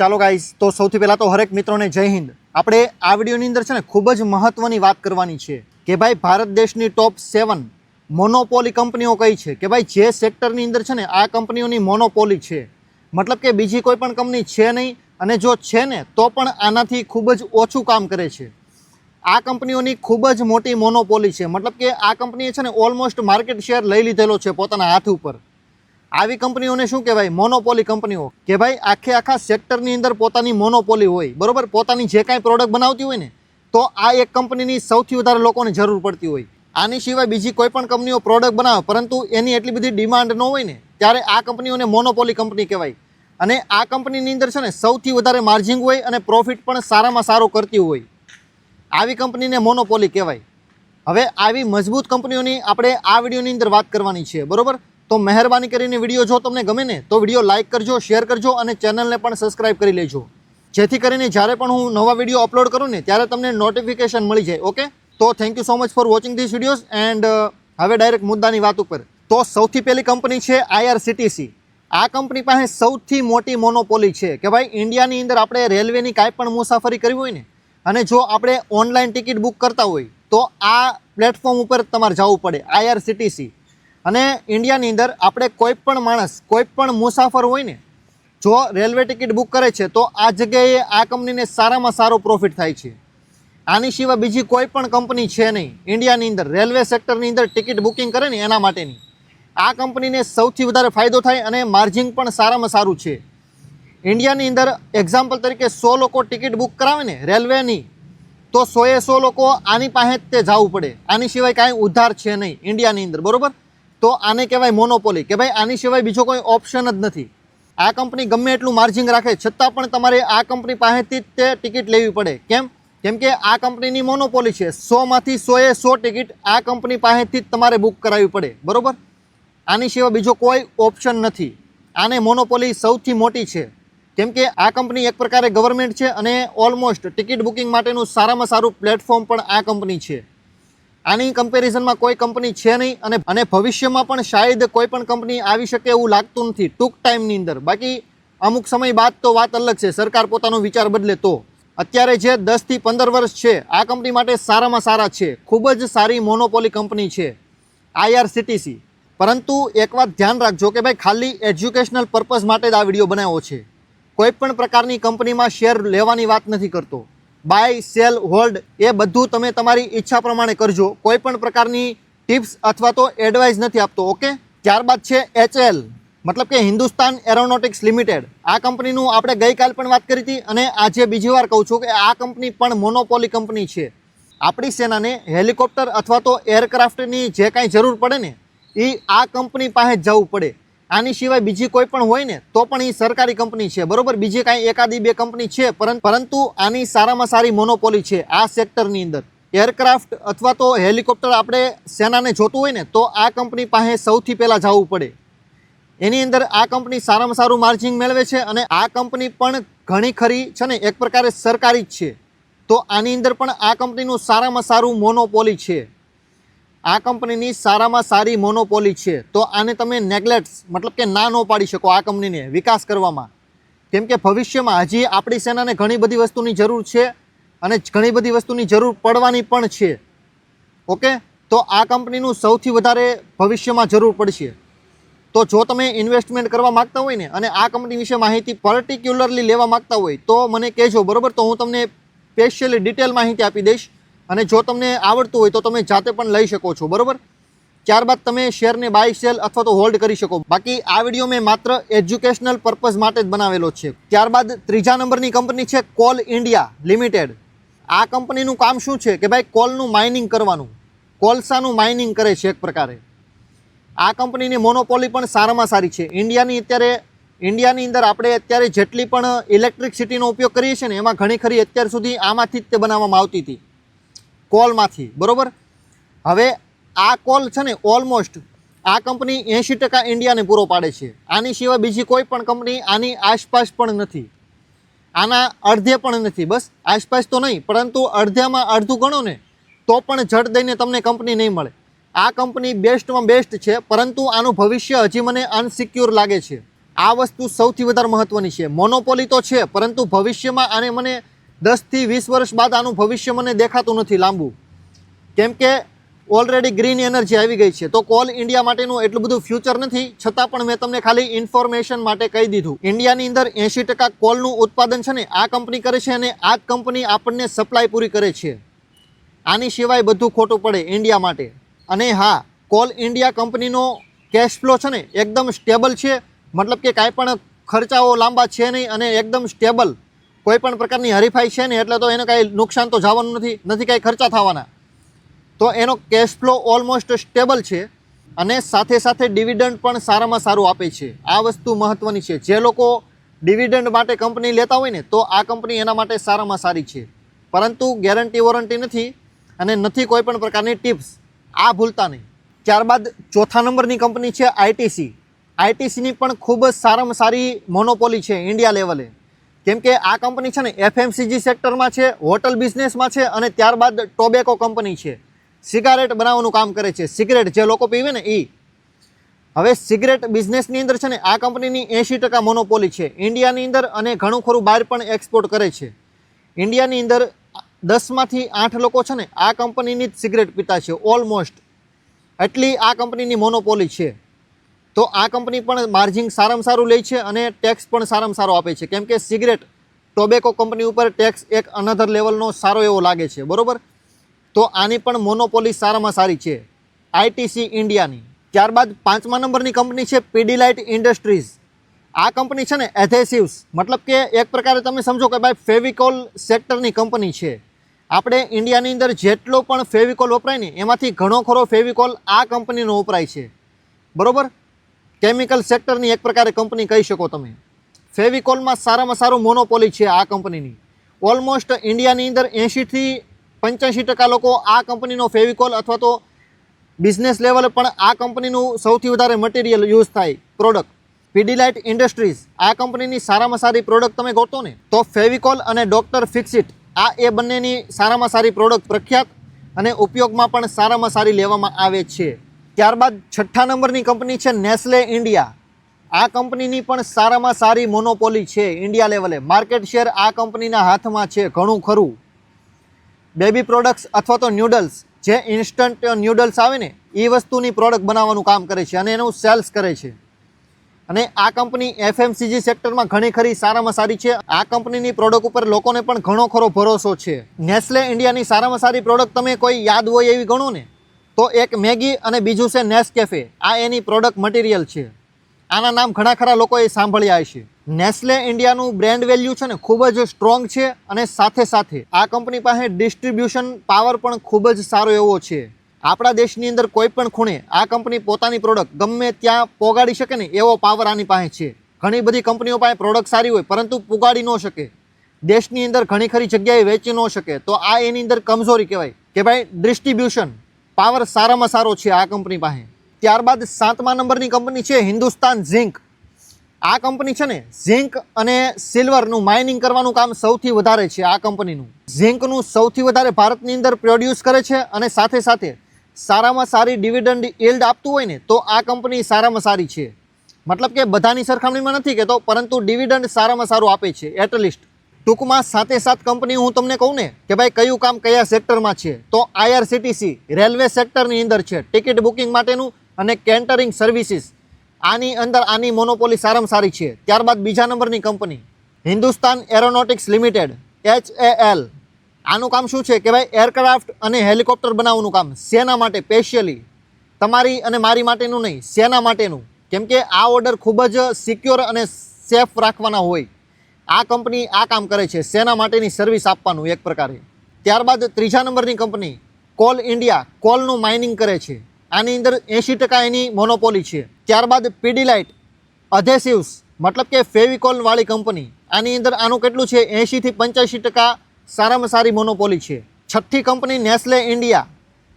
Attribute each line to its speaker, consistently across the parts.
Speaker 1: ચાલો ગાઈસ, તો સૌથી પહેલાં તો હરેક મિત્રોને જય હિન્દ. આપણે આ વિડીયોની અંદર છે ને ખૂબ જ મહત્ત્વની વાત કરવાની છે કે ભાઈ ભારત દેશની ટોપ 7 મોનોપોલી કંપનીઓ કઈ છે, કે ભાઈ જે સેક્ટરની અંદર છે ને આ કંપનીઓની મોનોપોલી છે, મતલબ કે બીજી કોઈ પણ કંપની છે નહીં, અને જો છે ને તો પણ આનાથી ખૂબ જ ઓછું કામ કરે છે. આ કંપનીઓની ખૂબ જ મોટી મોનોપોલી છે, મતલબ કે આ કંપનીએ છે ને ઓલમોસ્ટ માર્કેટ શેર લઈ લીધેલો છે પોતાના હાથ ઉપર. આવી કંપનીઓને શું કહેવાય? મોનોપોલી કંપનીઓ. કે ભાઈ આખા સેક્ટરની અંદર પોતાની મોનોપોલી હોય, બરોબર. પોતાની જે કાંઈ પ્રોડક્ટ બનાવતી હોય ને, તો આ એક કંપનીની સૌથી વધારે લોકોને જરૂર પડતી હોય. આની સિવાય બીજી કોઈ પણ કંપનીઓ પ્રોડક્ટ બનાવે પરંતુ એની એટલી બધી ડિમાન્ડ ન હોય ને, ત્યારે આ કંપનીઓને મોનોપોલી કંપની કહેવાય. અને આ કંપનીની અંદર છે ને સૌથી વધારે માર્જિન હોય અને પ્રોફિટ પણ સારામાં સારું કરતી હોય. આવી કંપનીને મોનોપોલી કહેવાય. હવે આવી મજબૂત કંપનીઓની આપણે આ વિડીયોની અંદર વાત કરવાની છે, બરોબર. તો મહેરબાની કરીને વિડીયો જો તમને ગમે ને તો વિડીયો લાઇક કરજો, શેર કરજો અને ચેનલને પણ સબસ્ક્રાઈબ કરી લેજો, જેથી કરીને જ્યારે પણ હું નવા વિડીયો અપલોડ કરું ને ત્યારે તમને નોટિફિકેશન મળી જાય. ઓકે, તો thank you so much for watching this videos. And હવે ડાયરેક્ટ મુદ્દાની વાત ઉપર. તો સૌથી પહેલી કંપની છે IRCTC. આ કંપની પાસે સૌથી મોટી મોનોપોલી છે કે ભાઈ ઇન્ડિયાની અંદર આપણે રેલવેની કાંઈ પણ મુસાફરી કરવી હોય ને, અને જો આપણે ઓનલાઈન ટિકિટ બુક કરતા હોય તો આ પ્લેટફોર્મ ઉપર તમારે જવું પડે, IRCTC. અને ઇન્ડિયાની અંદર આપણે કોઈ પણ માણસ, કોઈ પણ મુસાફર હોય ને, જો રેલવે ટિકિટ બુક કરે છે તો આ જગ્યાએ આ કંપનીને સારામાં સારો પ્રોફિટ થાય છે. આની સિવાય બીજી કોઈ પણ કંપની છે નહીં ઇન્ડિયાની અંદર રેલવે સેક્ટરની અંદર ટિકિટ બુકિંગ કરે ને એના માટેની. આ કંપનીને સૌથી વધારે ફાયદો થાય અને માર્જિન પણ સારામાં સારું છે. ઇન્ડિયાની અંદર એક્ઝામ્પલ તરીકે 100 લોકો ટિકિટ બુક કરાવે ને રેલવેની, તો 100 લોકો આની પાસે જ તે જવું પડે. આની સિવાય કાંઈ ઉધાર છે નહીં ઇન્ડિયાની અંદર, બરોબર. તો આને કહેવાય મોનોપોલી, કે ભાઈ આની સિવાય બીજો કોઈ ઓપ્શન જ નથી. આ કંપની ગમે એટલું માર્જિન રાખે છતાં પણ તમારે આ કંપની પાસેથી જ તે ટિકિટ લેવી પડે. કેમ કે આ કંપનીની મોનોપોલી છે. 100માંથી 100 ટિકિટ આ કંપની પાસેથી જ તમારે બુક કરાવવી પડે, બરોબર. આની સિવાય બીજો કોઈ ઓપ્શન નથી. આને મોનોપોલી સૌથી મોટી છે, કેમ કે આ કંપની એક પ્રકારે ગવર્મેન્ટ છે અને ઓલમોસ્ટ ટિકિટ બુકિંગ માટેનું સારામાં સારું પ્લેટફોર્મ પણ આ કંપની છે. આની કમ્પેરિઝનમાં કોઈ કંપની છે નહીં, અને ભવિષ્યમાં પણ શાયદ કોઈ પણ કંપની આવી શકે એવું લાગતું નથી ટૂંક ટાઈમની અંદર. બાકી અમુક સમય બાદ તો વાત અલગ છે, સરકાર પોતાનો વિચાર બદલે તો. અત્યારે જે 10 થી 15 વર્ષ છે આ કંપની માટે સારામાં સારા છે. ખૂબ જ સારી મોનોપોલી કંપની છે IRCTC. પરંતુ એક વાત ધ્યાન રાખજો કે ભાઈ ખાલી એજ્યુકેશનલ પર્પઝ માટે જ આ વિડીયો બનાવ્યો છે. કોઈ પણ પ્રકારની કંપનીમાં શેર લેવાની વાત નથી કરતો. બાય, સેલ, હોલ્ડ એ બધું તમે તમારી ઈચ્છા પ્રમાણે કરજો. કોઈ પણ પ્રકારની ટિપ્સ અથવા તો એડવાઇસ નથી આપતો. ઓકે. ત્યારબાદ છે HAL, મતલબ કે હિન્દુસ્તાન એરોનોટિક્સ લિમિટેડ. આ કંપનીનું આપણે ગઈકાલ પણ વાત કરી હતી અને આજે બીજી વાર કહું છું કે આ કંપની પણ મોનોપોલી કંપની છે. આપણી સેનાને હેલિકોપ્ટર અથવા તો એરક્રાફ્ટની જે કાંઈ જરૂર પડે ને એ આ કંપની પાસે જ જવું પડે. આની સિવાય બીજી કોઈ પણ હોય ને તો પણ એ સરકારી કંપની છે, બરોબર. બીજી કાંઈ એકાદી બે કંપની છે, પરંતુ આની સારામાં સારી મોનોપોલી છે આ સેક્ટરની અંદર. એરક્રાફ્ટ અથવા તો હેલિકોપ્ટર આપણે સેનાને જોતું હોય ને તો આ કંપની પાસે સૌથી પહેલાં જવું પડે. એની અંદર આ કંપની સારામાં સારું માર્જિન મેળવે છે અને આ કંપની પણ ઘણી ખરી છે ને એક પ્રકારે સરકારી જ છે. તો આની અંદર પણ આ કંપનીનું સારામાં સારું મોનોપોલી છે. આ કંપનીની સારામાં સારી મોનોપોલી છે. તો આને તમે નેગ્લેક્ટ, મતલબ કે ના ન પાડી શકો આ કંપનીને વિકાસ કરવામાં. કેમ કે ભવિષ્યમાં હજી આપણી સેનાને ઘણી બધી વસ્તુની જરૂર છે અને ઘણી બધી વસ્તુની જરૂર પડવાની પણ છે. ઓકે. તો આ કંપનીનું સૌથી વધારે ભવિષ્યમાં જરૂર પડશે. તો જો તમે ઇન્વેસ્ટમેન્ટ કરવા માગતા હોય ને અને આ કંપની વિશે માહિતી પર્ટિક્યુલરલી લેવા માગતા હોય તો મને કહેજો, બરોબર. તો હું તમને સ્પેશિયલી ડિટેલ માહિતી આપી દઈશ. અને જો તમને આવડતું હોય તો તમે જાતે પણ લઈ શકો છો, બરોબર. ત્યારબાદ તમે શેરને બાય, સેલ અથવા તો હોલ્ડ કરી શકો. બાકી આ વિડીયો મેં માત્ર એજ્યુકેશનલ પર્પઝ માટે જ બનાવેલો છે. ત્યારબાદ ત્રીજા નંબરની કંપની છે કોલ ઇન્ડિયા લિમિટેડ. આ કંપનીનું કામ શું છે કે ભાઈ કોલનું માઇનિંગ કરવાનું, કોલસાનું માઇનિંગ કરે છે એક પ્રકારે. આ કંપનીની મોનોપોલી પણ સારામાં સારી છે. ઇન્ડિયાની અંદર આપણે અત્યારે જેટલી પણ ઇલેક્ટ્રિસિટીનો ઉપયોગ કરીએ છીએ ને એમાં ઘણી ખરી અત્યાર સુધી આમાંથી જ તે બનાવવામાં આવતી હતી, કોલમાંથી, બરોબર. હવે આ કોલ છે ને ઓલમોસ્ટ આ કંપની 80% ઇન્ડિયાને પૂરો પાડે છે. આની સિવાય બીજી કોઈ પણ કંપની આની આસપાસ પણ નથી, આના અડધે પણ નથી. બસ આસપાસ તો નહીં, પરંતુ અડધામાં અડધું ગણો ને તો પણ જડ દઈને તમને કંપની નહીં મળે. આ કંપની બેસ્ટમાં બેસ્ટ છે, પરંતુ આનું ભવિષ્ય હજી મને અનસિક્યોર લાગે છે. આ વસ્તુ સૌથી વધારે મહત્વની છે. મોનોપોલી તો છે, પરંતુ ભવિષ્યમાં આને મને 10 થી 20 વર્ષ બાદ આનું ભવિષ્ય મને દેખાતું નથી લાંબુ, કેમ કે ઓલરેડી ગ્રીન એનર્જી આવી ગઈ છે. તો કોલ ઇન્ડિયા માટેનું એટલું બધું ફ્યુચર નથી, છતાં પણ મેં તમને ખાલી ઇન્ફોર્મેશન માટે કહી દીધું. ઇન્ડિયાની અંદર 80% કોલનું ઉત્પાદન છે ને આ કંપની કરે છે, અને આ જ કંપની આપણને સપ્લાય પૂરી કરે છે. આની સિવાય બધું ખોટું પડે ઇન્ડિયા માટે. અને હા, કોલ ઇન્ડિયા કંપનીનો કેશ ફ્લો છે ને એકદમ સ્ટેબલ છે, મતલબ કે કાંઈ પણ ખર્ચાઓ લાંબા છે નહીં, અને એકદમ સ્ટેબલ. કોઈ પણ પ્રકારની હરીફાઈ છે નહીં, એટલે તો એને કાંઈ નુકસાન તો જવાનું નથી કાંઈ ખર્ચા થવાના. તો એનો કેશ ફ્લો ઓલમોસ્ટ સ્ટેબલ છે, અને સાથે સાથે ડિવિડન્ડ પણ સારામાં સારું આપે છે. આ વસ્તુ મહત્ત્વની છે. જે લોકો ડિવિડન્ડ માટે કંપની લેતા હોય ને, તો આ કંપની એના માટે સારામાં સારી છે, પરંતુ ગેરંટી વોરંટી નથી, અને નથી કોઈ પણ પ્રકારની ટિપ્સ. આ ભૂલતા નહીં. ત્યારબાદ ચોથા નંબરની કંપની છે આઈટીસી. આઈટીસીની પણ ખૂબ જ સારામાં સારી મોનોપોલી છે ઇન્ડિયા લેવલે, કેમ કે આ કંપની છે ને એફએમસીજી સેક્ટરમાં છે, હોટલ બિઝનેસમાં છે, અને ત્યારબાદ ટોબેકો કંપની છે. સિગારેટ બનાવવાનું કામ કરે છે. સિગરેટ જે લોકો પીવે ને એ. હવે સિગરેટ બિઝનેસની અંદર છે ને આ કંપનીની 80% મોનોપોલી છે ઇન્ડિયાની અંદર, અને ઘણું ખરું બહાર પણ એક્સપોર્ટ કરે છે. ઇન્ડિયાની અંદર 10માંથી 8 લોકો છે ને આ કંપનીની જ સિગરેટ પીતા છે ઓલમોસ્ટ. એટલી આ કંપનીની મોનોપોલી છે. તો આ કંપની પણ માર્જિન સારામાં સારું લે છે, અને ટેક્સ પણ સારામાં સારો આપે છે, કેમ કે સિગરેટ ટોબેકો કંપની ઉપર ટેક્સ એક અનધર લેવલનો સારો એવો લાગે છે, બરાબર. તો આની પણ મોનોપોલી સારામાં સારી છે આઈટીસી ઇન્ડિયાની. ત્યારબાદ 5મા નંબરની કંપની છે પીડીલાઇટ ઇન્ડસ્ટ્રીઝ. આ કંપની છે ને એધેસિવ્સ, મતલબ કે એક પ્રકારે તમે સમજો કે ભાઈ ફેવિકોલ સેક્ટરની કંપની છે. આપણે ઇન્ડિયાની અંદર જેટલો પણ ફેવિકોલ વપરાય ને એમાંથી ઘણો ખરો ફેવિકોલ આ કંપનીનો વપરાય છે, બરાબર. કેમિકલ સેક્ટરની એક પ્રકારે કંપની કહી શકો તમે. ફેવિકોલમાં સારામાં સારું મોનોપોલી છે આ કંપનીની. ઓલમોસ્ટ ઇન્ડિયાની અંદર 80થી 85% લોકો આ કંપનીનો ફેવિકોલ અથવા તો બિઝનેસ લેવલે પણ આ કંપનીનું સૌથી વધારે મટીરિયલ યુઝ થાય પ્રોડક્ટ. પીડીલાઇટ ઇન્ડસ્ટ્રીઝ આ કંપનીની સારામાં સારી પ્રોડક્ટ તમે ગોતો ને તો ફેવિકોલ અને ડૉક્ટર ફિક્સિટ આ એ બંનેની સારામાં સારી પ્રોડક્ટ પ્રખ્યાત, અને ઉપયોગમાં પણ સારામાં સારી લેવામાં આવે છે. ત્યારબાદ 6થા નંબરની કંપની છે નેસ્લે ઇન્ડિયા. આ કંપનીની પણ સારામાં સારી મોનોપોલી છે ઇન્ડિયા લેવલે. માર્કેટ શેર આ કંપનીના હાથમાં છે ઘણું ખરું. બેબી પ્રોડક્ટ્સ અથવા તો ન્યૂડલ્સ, જે ઇન્સ્ટન્ટ ન્યૂડલ્સ આવે ને એ વસ્તુની પ્રોડક્ટ બનાવવાનું કામ કરે છે, અને એનું સેલ્સ કરે છે. અને આ કંપની એફએમસીજી સેક્ટરમાં ઘણી ખરી સારામાં સારી છે. આ કંપનીની પ્રોડક્ટ ઉપર લોકોને પણ ઘણો ખરો ભરોસો છે. નેસ્લે ઇન્ડિયાની સારામાં સારી પ્રોડક્ટ તમે કોઈ યાદ હોય એવી ગણો ને તો એક મેગી, અને બીજું છે નેસ્કેફે. આ એની પ્રોડક્ટ મટીરિયલ છે. આના નામ ઘણા ખરા લોકોએ સાંભળ્યા હશે. નેસ્લે ઇન્ડિયાનું બ્રેન્ડ વેલ્યુ છે ને ખૂબ જ સ્ટ્રોંગ છે, અને સાથે સાથે આ કંપની પાસે ડિસ્ટ્રીબ્યુશન પાવર પણ ખૂબ જ સારો એવો છે. આપણા દેશની અંદર કોઈ પણ ખૂણે આ કંપની પોતાની પ્રોડક્ટ ગમે ત્યાં પોગાડી શકે ને એવો પાવર આની પાસે છે. ઘણી બધી કંપનીઓ પાસે પ્રોડક્ટ સારી હોય, પરંતુ પુગાડી ન શકે, દેશની અંદર ઘણી ખરી જગ્યાએ વેચી ન શકે. તો આ એની અંદર કમજોરી કહેવાય કે ભાઈ ડિસ્ટ્રીબ્યુશન પાવર સારામાં સારો છે આ કંપની પાસે. ત્યારબાદ 7મા નંબરની કંપની છે હિન્દુસ્તાન ઝિંક. આ કંપની છે ને ઝિંક અને સિલ્વરનું માઇનિંગ કરવાનું કામ સૌથી વધારે છે આ કંપનીનું. ઝિંકનું સૌથી વધારે ભારતની અંદર પ્રોડ્યુસ કરે છે, અને સાથે સાથે સારામાં સારી ડિવિડન્ડ યીલ્ડ આપતું હોય ને તો આ કંપની સારામાં સારી છે. મતલબ કે બધાની સરખામણીમાં નથી કહેતો, પરંતુ ડિવિડન્ડ સારામાં સારું આપે છે એટલીસ્ટ. ટૂંકમાં 7 કંપની હું તમને કહું ને કે ભાઈ કયું કામ કયા સેક્ટરમાં છે, તો આઈઆરસીટીસી રેલવે સેક્ટરની અંદર છે, ટિકિટ બુકિંગ માટેનું અને કેન્ટરિંગ સર્વિસીસ. આની અંદર આની મોનોપોલી સારામાં સારી છે. ત્યારબાદ બીજા નંબરની company Hindustan aeronautics limited, HAL. આનું કામ શું છે કે ભાઈ એરક્રાફ્ટ અને હેલિકોપ્ટર બનાવવાનું કામ. શેના માટે? સ્પેશિયલી તમારી અને મારી માટેનું નહીં, શેના માટેનું? કેમ કે આ ઓર્ડર ખૂબ જ સિક્યોર અને સેફ રાખવાના હોય. આ કંપની આ કામ કરે છે, શેના માટેની સર્વિસ આપવાનું એક પ્રકારે. ત્યારબાદ ત્રીજા નંબરની કંપની કોલ ઇન્ડિયા, કોલનું માઇનિંગ કરે છે. આની અંદર 80% એની મોનોપોલી છે. ત્યારબાદ પીડીલાઇટ અધેસિવ્સ, મતલબ કે ફેવિકોલવાળી કંપની. આની અંદર આનું કેટલું છે 80થી 85% સારામાં સારી મોનોપોલી છે. 6ઠ્ઠી કંપની નેસ્લે ઇન્ડિયા.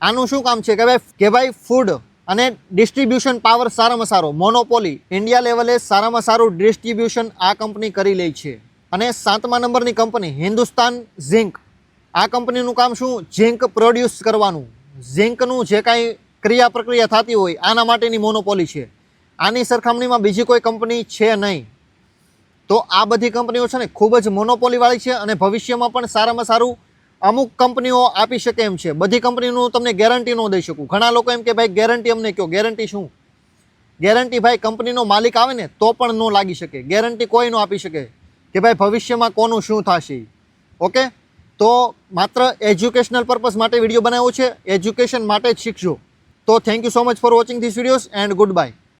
Speaker 1: આનું શું કામ છે કે ભાઈ ફૂડ અને ડિસ્ટ્રીબ્યુશન પાવર સારામાં સારો, મોનોપોલી ઇન્ડિયા લેવલે સારામાં સારું ડિસ્ટ્રીબ્યુશન આ કંપની કરી લે છે. અને 7મા નંબરની કંપની હિન્દુસ્તાન ઝિંક. આ કંપનીનું કામ શું? ઝિંક પ્રોડ્યુસ કરવાનું. ઝિંકનું જે કાંઈ ક્રિયા પ્રક્રિયા થતી હોય આના માટેની મોનોપોલી છે. આની સરખામણીમાં બીજી કોઈ કંપની છે નહીં. તો આ બધી કંપનીઓ છે ને ખૂબ જ મોનોપોલીવાળી છે અને ભવિષ્યમાં પણ સારામાં સારું અમુક કંપનીઓ આપી શકે એમ છે. બધી કંપનીનું તમને ગેરંટી ન દઈ શકું. ઘણા લોકો એમ કે ભાઈ ગેરંટી અમને કહો. ગેરંટી શું? ગેરંટી ભાઈ કંપનીનો માલિક આવે ને તો પણ ન લાગી શકે. ગેરંટી કોઈ ન આપી શકે કે ભાઈ ભવિષ્યમાં કોનું શું થશે. ઓકે, તો માત્ર એજ્યુકેશનલ પર્પઝ માટે વિડીયો બનાવ્યો છે. એજ્યુકેશન માટે જ શીખજો. તો thank you so much for watching this videos and good bye.